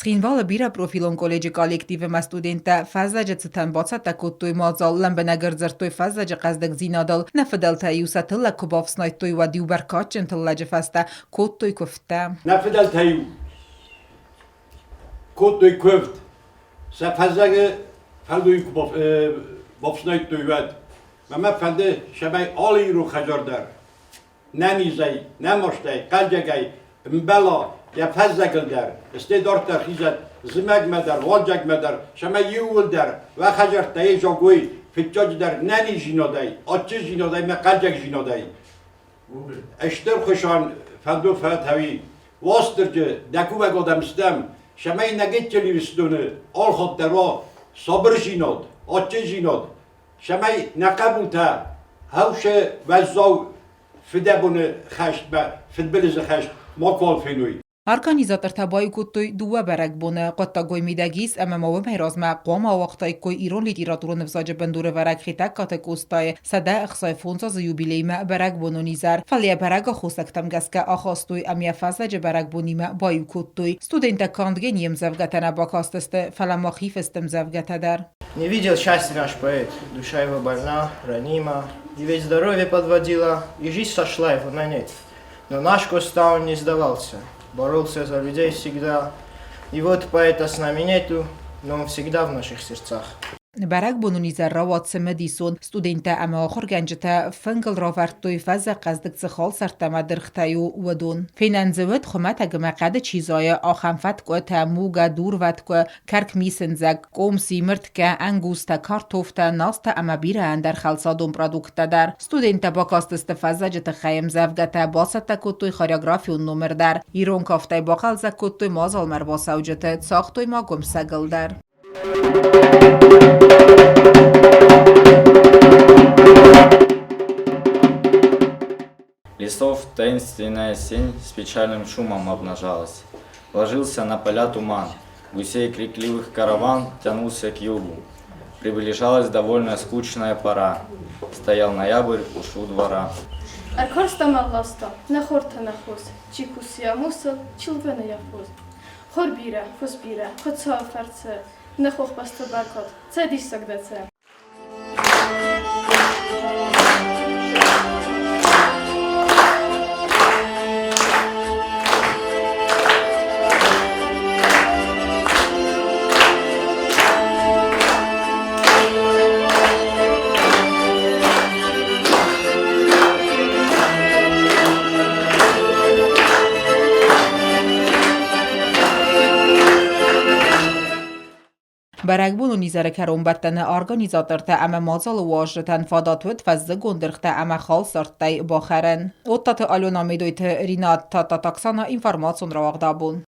Skinvala bira profilon koleji kolektivi ma studenta fazlaja citan baca takutui mazal lambenagar zartui fazlaja qazdek zinadal nafadalta yusatilla kubovsnaitui wa diubarkachin tillaja fasta kutui kufta. Nafadalta yu kutui kuft sa fazlaga faldui kubovsnaitui wad ma felde shabay ali ru khajardar nanizay namoshtai qaljagay mbala ya fazlagil der istedort der khizat zimag madar wajag madar shama yul der va khajar tay jogoy fitjaj der nani jinoday atchi jinoday ma qaljag jinoday اشتر خوشان فندو فتاوی واسترجه دکوه گادم استم شمای نگید چلی وستونه آل خود دروا صبر جیناد آچه جیناد شمای نقبول تا هوش وزاو فده بونه خشت با فدبلز خشت ما کال فینوی Organizator tabay kutui dua berek bune qatta goy midagis ama mawa mehrazma qoma waqtay koy iron literaturun vzaje bandure verek khitak katekustay sada ikhsay fonza yubileyma berek bunu nizar falia berek khosaktam gaska akhastoy amya fazlaje berek bunima bay kutui студента кандгенiem завгатана бакастесте фалама хифестем завгатадар. Не видел счастья наш поэт, душа его больна, ранима, и ведь здоровье подводила, и жизнь сошла его на нет. Но наш Коста он не сдавался. Боролся за людей всегда. И вот поэта с нами нету, но он всегда в наших сердцах. برک بونونیزر روات سمدیسون استودنتا اما آخر گنجتا فنگل راورتوی فز قصدک زخال سرتما درختایو ودون فیننزوت خمت اگه قد چیزای آخمفت که تموگا دور ود که کرک میسنزگ قوم سیمرت که انگوستا کارتوفتا ناستا اما بیره اندر خلصا دوم پرادوکتا در استودنتا با کاست استفازه جتا خیم زفگتا باستا کتوی خاریاگرافی اون نومر در ایرون کافتای باقل زکتوی مازال مرباسا و جتا ساختوی ما گم سگل در Лесов таинственная сень с печальным шумом обнажалась. Ложился на поля туман, гусей крикливых караван тянулся к югу. Приближалась довольно скучная пора. Стоял ноябрь уж у двора. Аркорста малласта, нахорта нахос, чикусия мусал, чилвена яфоз. Хорбира, фосбира, хотса фарце, нахох пастабакот, цедиш сагдаце. برک بونونیزر کرون برتن organizator تا اما مازال واجرتن فاداتوت فز گندرخت اما خال سرتای باخرن. اوتات آلونا میدویت رینات تا تاکسانا اینفرماسون را واقع بون.